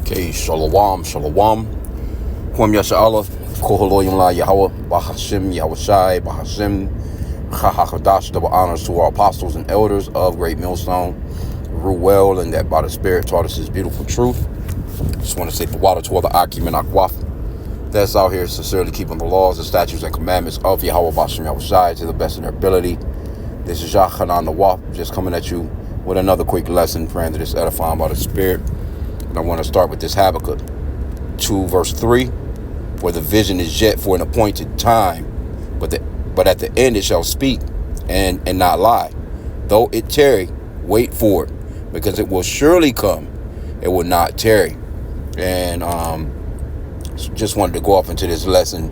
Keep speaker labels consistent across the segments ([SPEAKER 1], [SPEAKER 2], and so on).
[SPEAKER 1] Okay, shalom, shalom. Kwam Yasha Allah, Koholoyim La Yahweh, Bahashim, Yahweh Shai, Bahashim, Chahakadash, double honors to our apostles and elders of Great Millstone. Rule well, and that by the Spirit taught us His beautiful truth. Just want to say the water to all the H.I.M and Akwaf that's out here sincerely keeping the laws, the statutes, and commandments of Yahweh Bahashim Yahweh Shai to the best of their ability. This is Yachanan the Waf, just coming at you with another quick lesson, praying that it's edifying by the Spirit. And I want to start with this Habakkuk 2 verse 3, where the vision is yet for an appointed time, but at the end it shall speak and not lie. Though it tarry, wait for it, because it will surely come. It will not tarry. And just wanted to go off into this lesson.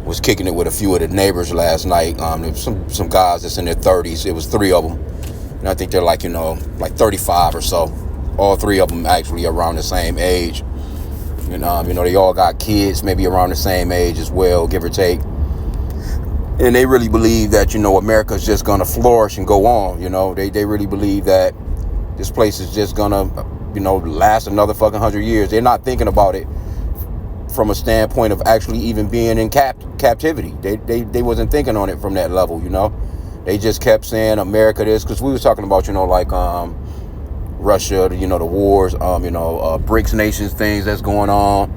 [SPEAKER 1] Was kicking it with a few of the neighbors last night. There was some guys that's in their 30s. It was 3 of them, and I think they're like 35 or so. All 3 of them actually around the same age. And they all got kids, maybe around the same age as well, give or take. And they really believe that America's just gonna flourish and go on. They really believe that this place is just gonna last another fucking 100 years. They're not thinking about it from a standpoint of actually even being in captivity. They wasn't thinking on it from that level. They just kept saying America this, because we was talking about Russia, the wars, BRICS nations things that's going on.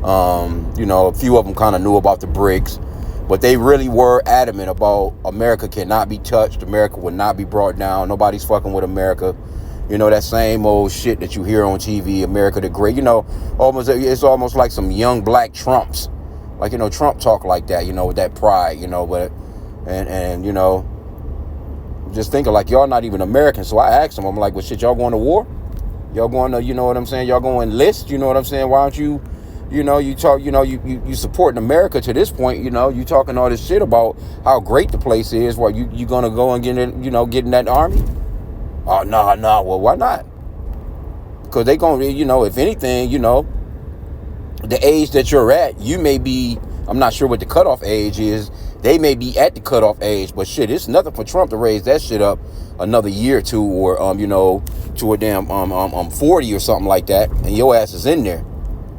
[SPEAKER 1] A few of them kind of knew about the BRICS, but they really were adamant about America cannot be touched. America would not be brought down. Nobody's fucking with America. That same old shit that you hear on TV, America the Great. It's almost like some young black Trumps. Like, Trump talk like that, with that pride, but, and just thinking like y'all not even American. So I asked him, I'm like, well, shit, y'all going to war? Y'all going to, what I'm saying? Y'all going to enlist? What I'm saying? Why don't you, you talk, you supporting America to this point, you talking all this shit about how great the place is. Well, you going to go and get in that army? Oh, no. Well, why not? Because they going to, if anything, the age that you're at, you may be, I'm not sure what the cutoff age is. They may be at the cutoff age, but shit, it's nothing for Trump to raise that shit up another year or two, or to a damn 40 or something like that, and your ass is in there.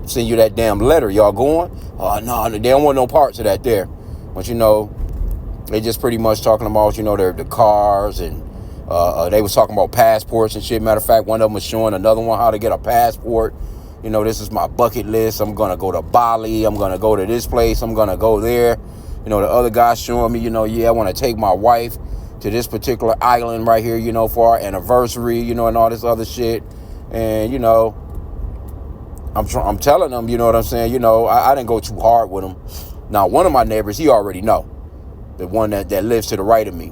[SPEAKER 1] Send you that damn letter. Y'all going? Oh, no, they don't want no parts of that there. But they just pretty much talking about the cars, and they was talking about passports and shit. Matter of fact, one of them was showing another one how to get a passport. This is my bucket list. I'm gonna go to Bali. I'm gonna go to this place. I'm gonna go there. The other guy's showing me, yeah, I want to take my wife to this particular island right here, for our anniversary, and all this other shit. And, I'm telling them, what I'm saying? I didn't go too hard with them. Now, one of my neighbors, he already know. The one that lives to the right of me.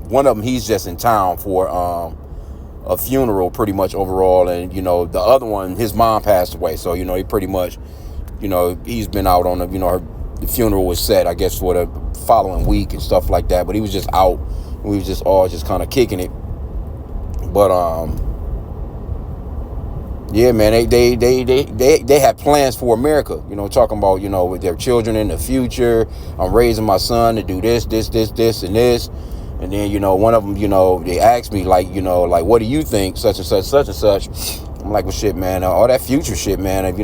[SPEAKER 1] One of them, he's just in town for a funeral pretty much overall. And, the other one, his mom passed away. So, he pretty much, he's been out on the funeral was set, I guess, for the following week and stuff like that. But he was just out. We was just all just kind of kicking it. But yeah, man, they have plans for America. Talking about with their children in the future. I'm raising my son to do this, and this. And then one of them, they asked me like what do you think, such and such. I'm like, well, shit, man, all that future shit, man.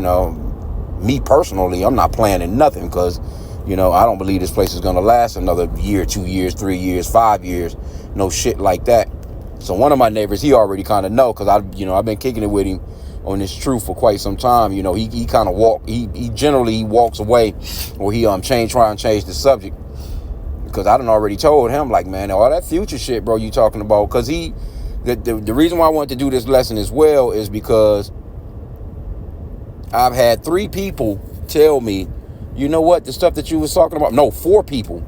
[SPEAKER 1] Me personally, I'm not planning nothing, because, I don't believe this place is going to last another year, 2 years, 3 years, 5 years, no shit like that. So one of my neighbors, he already kind of know, because I've been kicking it with him on this truth for quite some time. He kind of he generally walks away, or he try and change the subject, because I done already told him, like, man, all that future shit, bro, you talking about, because the reason why I wanted to do this lesson as well is because I've had 3 people tell me, the stuff that you was talking about. No, 4 people.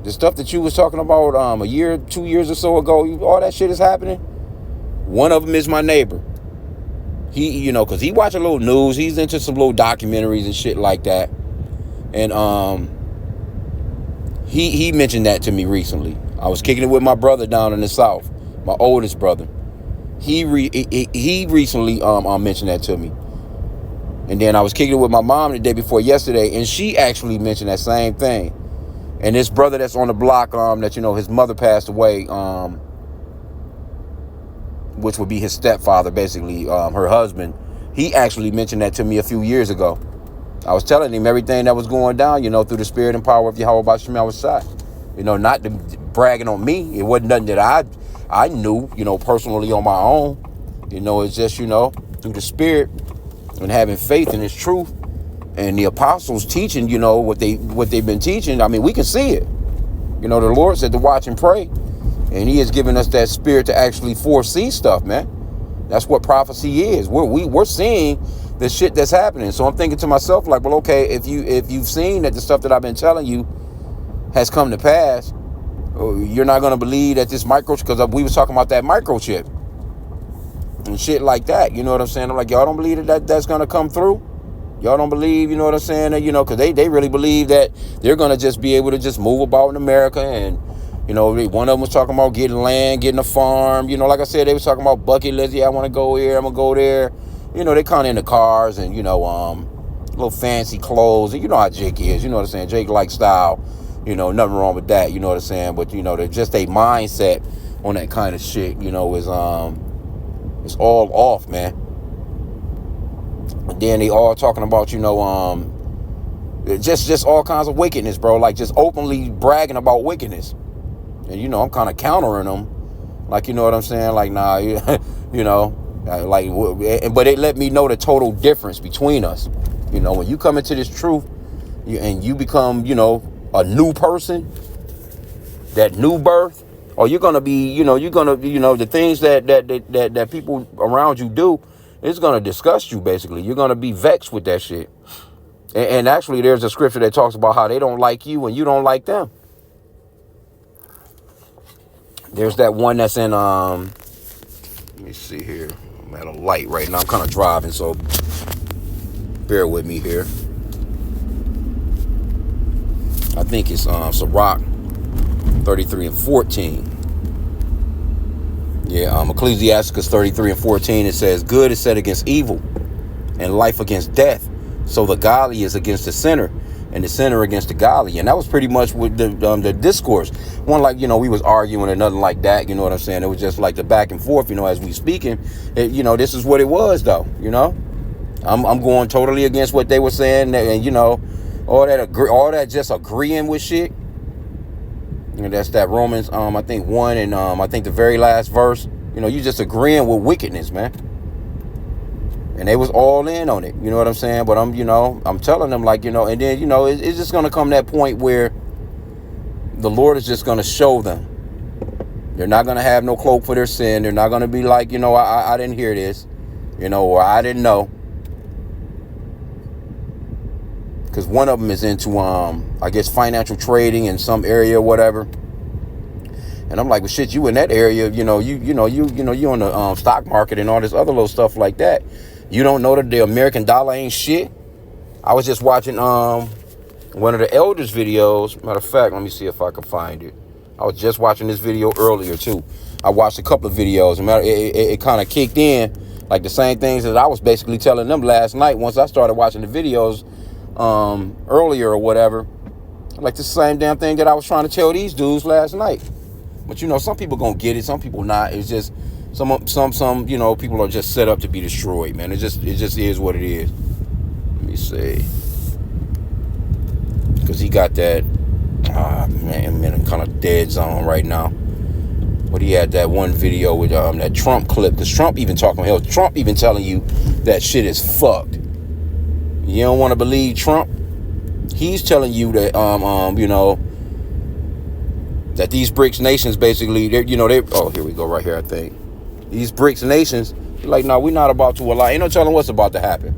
[SPEAKER 1] The stuff that you was talking about a year, 2 years or so ago, all that shit is happening. One of them is my neighbor. He, because he watch a little news. He's into some little documentaries and shit like that. And he mentioned that to me recently. I was kicking it with my brother down in the South, my oldest brother. He recently mentioned that to me. And then I was kicking it with my mom the day before yesterday, and she actually mentioned that same thing. And this brother that's on the block, that his mother passed away, which would be his stepfather, basically, her husband. He actually mentioned that to me a few years ago. I was telling him everything that was going down, you know, through the spirit and power of Yahweh B'Shem Yahushua. You know, not to bragging on me. It wasn't nothing that I knew, you know, personally on my own. You know, it's just, you know, through the spirit and having faith in his truth and the apostles teaching, you know, what they've been teaching. I mean, we can see it. You know, the Lord said to watch and pray. And he has given us that spirit to actually foresee stuff, man. That's what prophecy is. We're seeing the shit that's happening. So I'm thinking to myself, like, well, okay, if you've seen that the stuff that I've been telling you has come to pass, you're not going to believe that this microchip, because we was talking about that microchip and shit like that. You know what I'm saying? I'm like, y'all don't believe that's going to come through? Y'all don't believe, you know what I'm saying? That, you know, because they really believe that they're going to just be able to just move about in America. And, you know, one of them was talking about getting land, getting a farm. You know, like I said, they was talking about bucket list. Yeah, I want to go here. I'm going to go there. You know, they kind of into cars and, you know, little fancy clothes. And you know how Jake is. You know what I'm saying? Jake likes style. You know, nothing wrong with that. You know what I'm saying? But, you know, they're just a mindset on that kind of shit, you know, is it's all off, man. And then they all talking about, you know, just all kinds of wickedness, bro. Like just openly bragging about wickedness. And, you know, I'm kind of countering them. Like, you know what I'm saying? Like, nah, you know, like, but it let me know the total difference between us. You know, when you come into this truth and you become, you know, a new person, that new birth, or you're going to be, you know, the things that people around you do, it's going to disgust you, basically. You're going to be vexed with that shit. And actually, there's a scripture that talks about how they don't like you and you don't like them. There's that one that's in, let me see here. I'm at a light right now. I'm kind of driving, so bear with me here. I think it's Sirach 33 and 14. Yeah, Ecclesiasticus 33 and 14, it says, good is set against evil, and life against death. So the godly is against the sinner, and the sinner against the godly. And that was pretty much with the discourse. One, like, you know, we was arguing or nothing like that, you know what I'm saying? It was just like the back and forth, you know, as we speaking. You know, this is what it was, though, you know? I'm going totally against what they were saying, and, you know, all that just agreeing with shit. You know, that's that Romans, I think 1 and I think the very last verse. You know, you just agreeing with wickedness, man. And they was all in on it. You know what I'm saying? But I'm telling them, like, you know, and then, you know, it's just going to come that point where the Lord is just going to show them. They're not going to have no cloak for their sin. They're not going to be like, you know, I didn't hear this, you know, or I didn't know. Because one of them is into, I guess, financial trading in some area or whatever. And I'm like, well, shit, you in that area, you on the stock market and all this other little stuff like that. You don't know that the American dollar ain't shit? I was just watching one of the elders' videos. Matter of fact, let me see if I can find it. I was just watching this video earlier, too. I watched a couple of videos. It kind of kicked in, like the same things that I was basically telling them last night once I started watching the videos earlier or whatever. Like the same damn thing that I was trying to tell these dudes last night. But, you know, some people gonna get it, some people not. It's just some you know, people are just set up to be destroyed, man. It just is what it is. Let me see. Because he got that, man, I'm kind of dead zone right now. But he had that one video with that Trump clip. Because Trump even Trump even telling you that shit is fucked. You don't want to believe Trump? He's telling you that, you know, that these BRICS nations basically, oh, here we go right here, I think. These BRICS nations, like, no, we're not about to allow, ain't no telling what's about to happen.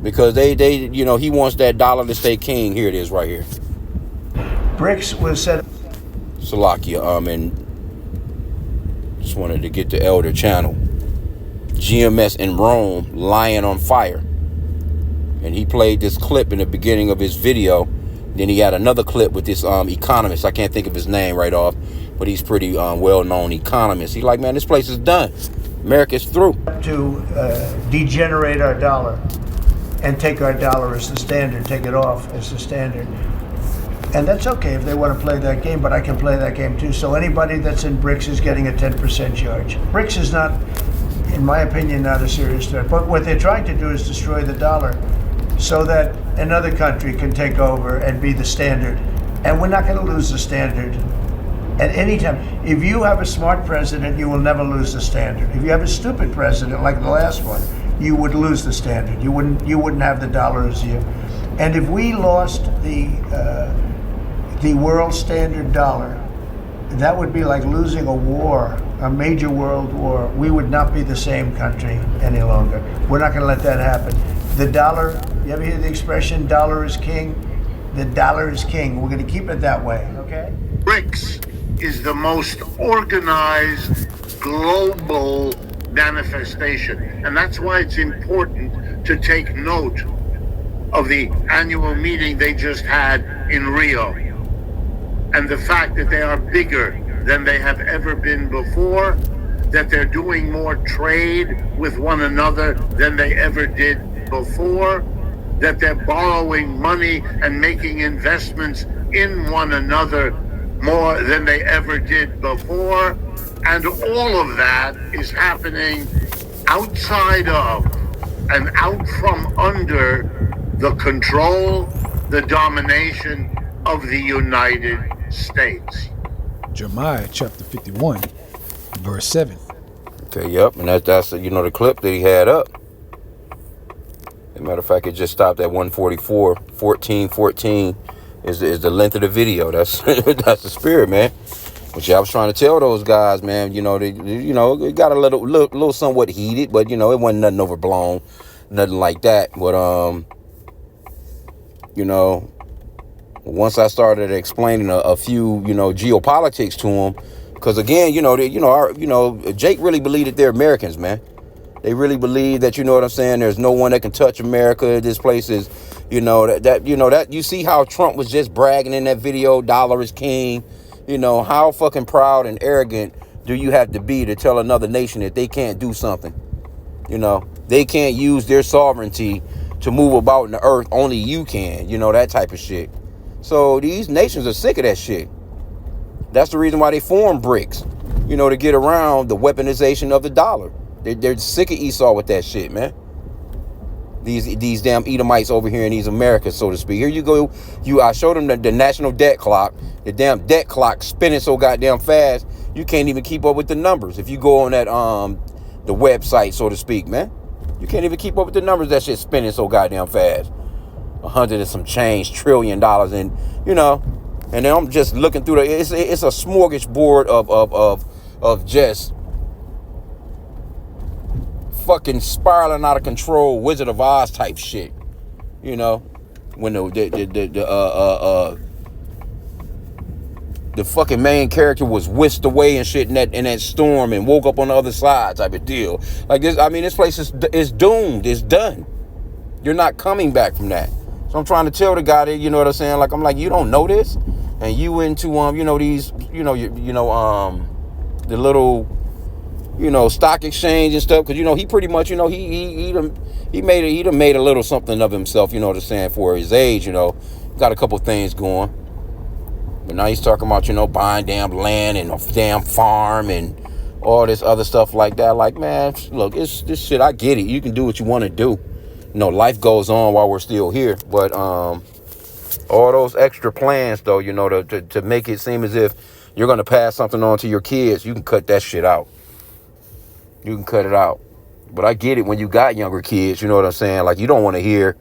[SPEAKER 1] Because they, you know, he wants that dollar to stay king. Here it is right here.
[SPEAKER 2] BRICS was set.
[SPEAKER 1] Salakia, and just wanted to get the elder channel. GMS in Rome, lying on fire. And he played this clip in the beginning of his video. Then he had another clip with this economist. I can't think of his name right off, but he's pretty well-known economist. He's like, man, this place is done. America's through.
[SPEAKER 2] To degenerate our dollar and take our dollar as the standard, take it off as the standard. And that's okay if they want to play that game, but I can play that game too. So anybody that's in BRICS is getting a 10% charge. BRICS is not, in my opinion, not a serious threat. But what they're trying to do is destroy the dollar so that another country can take over and be the standard. And we're not going to lose the standard at any time. If you have a smart president, you will never lose the standard. If you have a stupid president like the last one, you would lose the standard. You wouldn't have the dollar as you. And if we lost the world standard dollar, that would be like losing a war, a major world war. We would not be the same country any longer. We're not going to let that happen. The dollar, you ever hear the expression, dollar is king? The dollar is king. We're going to keep it that way, okay?
[SPEAKER 3] BRICS is the most organized global manifestation. And that's why it's important to take note of the annual meeting they just had in Rio, and the fact that they are bigger than they have ever been before, that they're doing more trade with one another than they ever did before, that they're borrowing money and making investments in one another more than they ever did before. And all of that is happening outside of and out from under the control, the domination of the United States.
[SPEAKER 4] Jeremiah chapter 51, verse 7.
[SPEAKER 1] Okay, yep, and that's the clip that he had up. As a matter of fact, it just stopped at 144. 14 is the length of the video. That's that's the spirit, man. Which I was trying to tell those guys, man. It got a little somewhat heated, but it wasn't nothing overblown, nothing like that. But once I started explaining a few, geopolitics to them, because again, Jake really believed that they're Americans, man. They really believe that, there's no one that can touch America. This place is, that you see how Trump was just bragging in that video, dollar is king. How fucking proud and arrogant do you have to be to tell another nation that they can't do something? They can't use their sovereignty to move about in the earth. Only you can, that type of shit. So these nations are sick of that shit. That's the reason why they formed BRICS, to get around the weaponization of the dollar. They're sick of Esau with that shit, man. These damn Edomites over here in these Americas, so to speak. Here you go. I showed them the national debt clock. The damn debt clock spinning so goddamn fast, you can't even keep up with the numbers. If you go on that the website, so to speak, man, you can't even keep up with the numbers. That shit's spinning so goddamn fast. 100 and some change $trillion, and and then I'm just looking through it's a smorgasbord of just fucking spiraling out of control Wizard of Oz type shit. When the fucking main character was whisked away and shit in that storm and woke up on the other side type of deal. Like this, this place is doomed. It's done. You're not coming back from that. So I'm trying to tell the guy that, I'm like, you don't know this, and you into these, the little, stock exchange and stuff, because he pretty much, he done made a little something of himself, for his age, got a couple things going. But now he's talking about, buying damn land and a damn farm and all this other stuff like that. Like, man, look, it's this shit. I get it. You can do what you want to do. Life goes on while we're still here. But all those extra plans, though, to make it seem as if you're going to pass something on to your kids, you can cut that shit out. You can cut it out. But I get it when you got younger kids, Like, you don't want to hear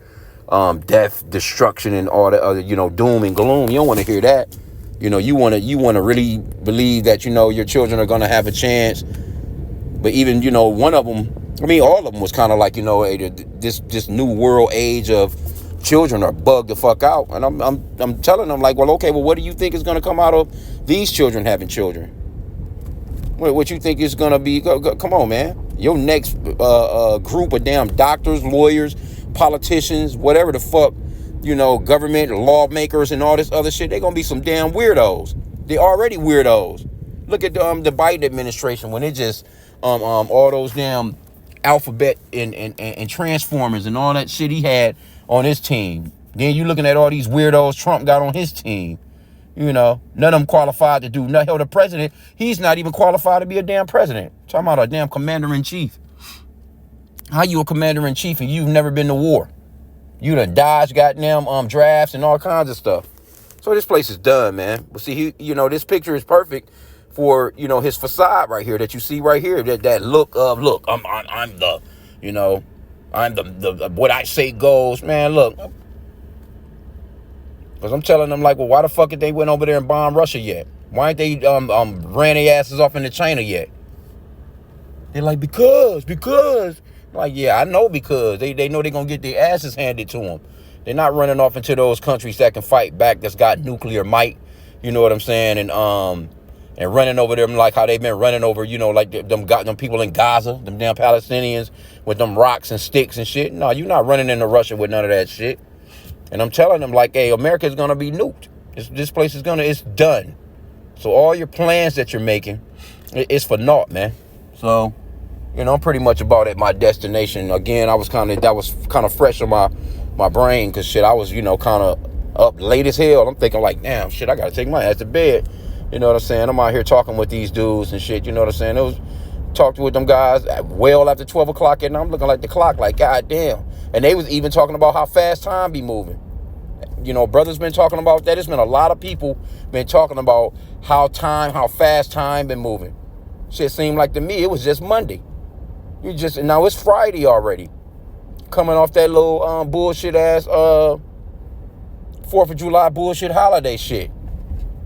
[SPEAKER 1] death, destruction, and all the other, doom and gloom. You don't want to hear that. You want to really believe that, your children are going to have a chance. But even, one of them, all of them was kind of like, this new world age of children are bugged the fuck out. And I'm telling them, like, well, okay, well, what do you think is going to come out of these children having children? What you think is going to be? Come on, man. Your next group of damn doctors, lawyers, politicians, whatever the fuck, government, lawmakers, and all this other shit, they're going to be some damn weirdos. They're already weirdos. Look at the Biden administration when it just, all those damn alphabet and transformers and all that shit he had on his team. Then you looking at all these weirdos Trump got on his team. None of them qualified to do nothing. Hell, the president, he's not even qualified to be a damn president. Talking about a damn commander-in-chief. How you a commander-in-chief and you've never been to war? You done dodged goddamn drafts and all kinds of stuff. So this place is done, man. But see, this picture is perfect for, his facade right here that you see right here. That look of, look, I'm the, I'm the what I say goes. Man, look. Because I'm telling them, like, well, why the fuck did they went over there and bomb Russia yet? Why ain't they ran their asses off into China yet? They're like, because. Like, yeah, I know, because they know they're going to get their asses handed to them. They're not running off into those countries that can fight back, that's got nuclear might, you know what I'm saying? And running over them like how they've been running over, like them people in Gaza, them damn Palestinians with them rocks and sticks and shit. No, you're not running into Russia with none of that shit. And I'm telling them, like, hey, America's going to be nuked. This place is it's done. So all your plans that you're making, it's for naught, man. So, I'm pretty much about at my destination. Again, that was kind of fresh on my brain, because shit, I was, kind of up late as hell. I'm thinking like, damn, shit, I got to take my ass to bed. You know what I'm saying? I'm out here talking with these dudes and shit, you know what I'm saying? It was talked with them guys well after 12 o'clock, and I'm looking like the clock, like, god damn. And they was even talking about how fast time be moving. Brothers been talking about that. There's been a lot of people been talking about how fast time been moving. Shit seemed like to me it was just Monday. Now it's Friday already. Coming off that little bullshit ass 4th of July bullshit holiday shit.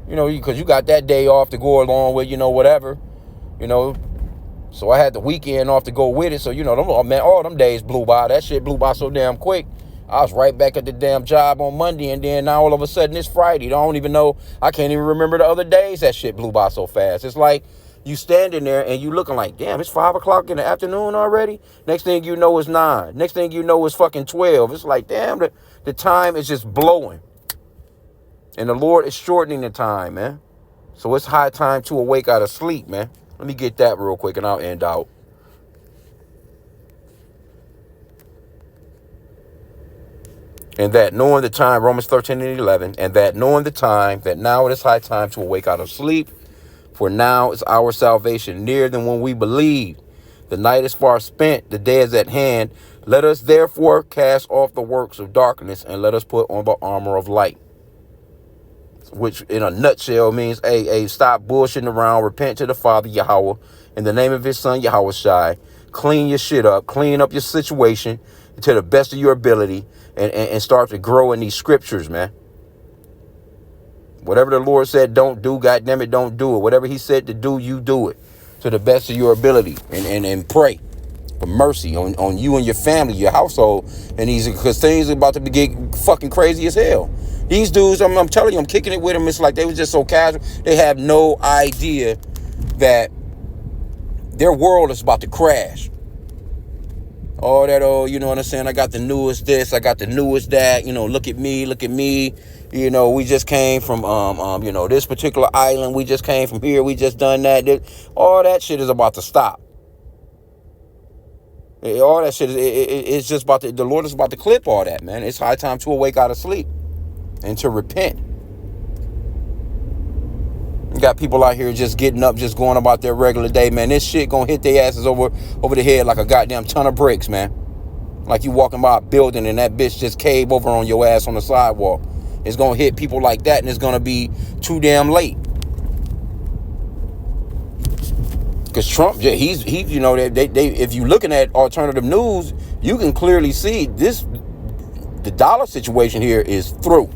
[SPEAKER 1] Because you got that day off to go along with, whatever. So I had the weekend off to go with it. So, all them days blew by. That shit blew by so damn quick. I was right back at the damn job on Monday, and then now all of a sudden it's Friday. I don't even know. I can't even remember the other days that shit blew by so fast. It's like you standing there and you looking like, damn, it's 5 o'clock in the afternoon already? Next thing you know, it's 9. Next thing you know, it's fucking 12. It's like, damn, the time is just blowing. And the Lord is shortening the time, man. So it's high time to awake out of sleep, man. Let me get that real quick and I'll end out. And that knowing the time, Romans 13 and 11, and that knowing the time, that now it is high time to awake out of sleep, for now is our salvation nearer than when we believed. The night is far spent, the day is at hand. Let us therefore cast off the works of darkness, and let us put on the armor of light. Which in a nutshell means, hey, stop bullshitting around, repent to the Father Yahweh, in the name of his son Yahweh Shai. Clean your shit up, clean up your situation to the best of your ability, and start to grow in these scriptures, man. Whatever the Lord said don't do, goddamn it, don't do it. Whatever he said to do, you do it to the best of your ability, and pray for mercy on you and your family, your household, and because things are about to get fucking crazy as hell. These dudes, I'm telling you, I'm kicking it with them. It's like they was just so casual. They have no idea that their world is about to crash. All that, you know what I'm saying? I got the newest this, I got the newest that, look at me. We just came from, this particular island. We just came from here. We just done that. All that shit is about to stop. All that shit, it's just about to, the Lord is about to clip all that, man. It's high time to awake out of sleep and to repent. You got people out here just getting up, just going about their regular day, man. This shit gonna hit their asses over the head like a goddamn ton of bricks, man. Like you walking by a building and that bitch just cave over on your ass on the sidewalk. It's gonna hit people like that, and it's gonna be too damn late. Because Trump, they if you looking at alternative news, you can clearly see the dollar situation here is through.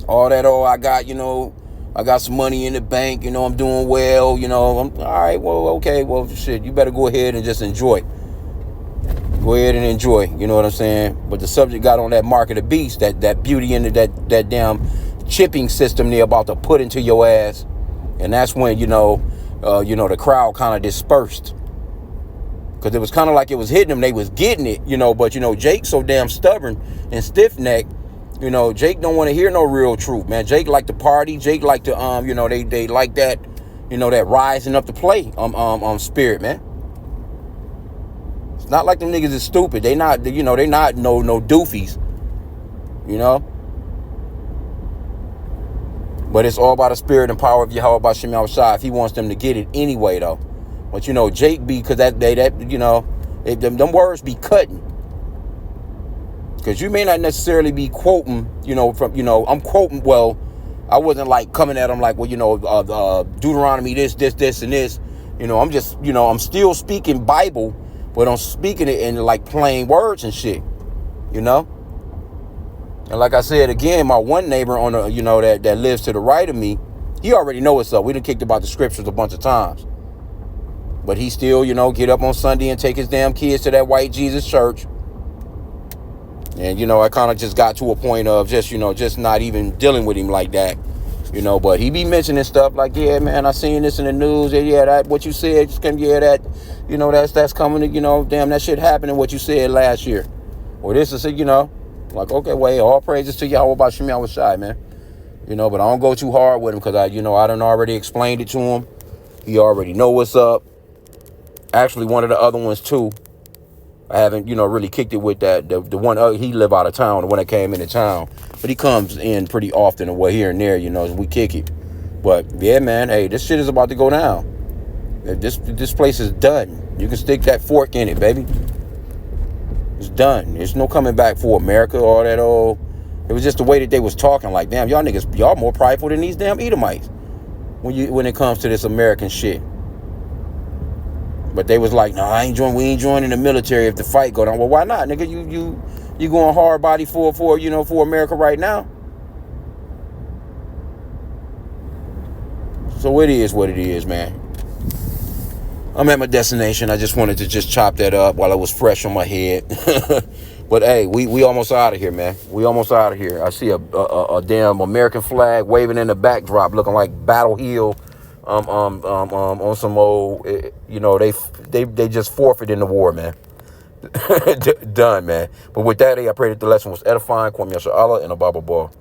[SPEAKER 1] All that, I got some money in the bank, I'm doing well, I'm all right, well, okay, well, shit, you better go ahead and just enjoy. Go ahead and enjoy, you know what I'm saying? But the subject got on that mark of the beast, that beauty into that damn chipping system they're about to put into your ass. And that's when, the crowd kind of dispersed. Because it was kind of like it was hitting them, they was getting it, but, Jake's so damn stubborn and stiff-necked. Jake don't want to hear no real truth, man. Jake like to party. Jake like to, they like that, that rising up to play, spirit, man. It's not like them niggas is stupid. They not, they not no doofies, But it's all about the spirit and power of Yahweh by H.I.M if he wants them to get it anyway, though. But, Jake be, because that day, Them words be cutting. Because you may not necessarily be quoting, I'm quoting, well, I wasn't like coming at them like, well, Deuteronomy, this, and this. I'm just, I'm still speaking Bible, but I'm speaking it in like plain words and shit, And like I said, again, my one neighbor on the, that lives to the right of me, he already know what's up. We done kicked about the scriptures a bunch of times. But he still, get up on Sunday and take his damn kids to that white Jesus church. And, I kind of just got to a point of just not even dealing with him like that, but he be mentioning stuff like, yeah, man, I seen this in the news. Yeah, that, what you said, that's coming, damn, that shit happening, what you said last year. Or this is, like, okay, well, all praises to Yahweh about Shemi Awashai, man. But I don't go too hard with him because I done already explained it to him. He already know what's up. Actually, one of the other ones, too. I haven't, really kicked it with that. The one, he live out of town, the one that came into town. But he comes in pretty often away here and there, we kick it. But, yeah, man, hey, this shit is about to go down. This place is done. You can stick that fork in it, baby. It's done. There's no coming back for America or that old. It was just the way that they was talking. Like, damn, y'all niggas, y'all more prideful than these damn Edomites when it comes to this American shit. But they was like, no, we ain't joining the military if the fight go down. Well, why not, nigga? You going hard body for America right now. So it is what it is, man. I'm at my destination. I just wanted to just chop that up while it was fresh on my head. But hey, we almost out of here, man. We almost out of here. I see a damn American flag waving in the backdrop, looking like Battle Hill. On some old, they just forfeited in the war, man. Done, man. But with that, I pray that the lesson was edifying. Kwame Yasha Allah and a Bible ball.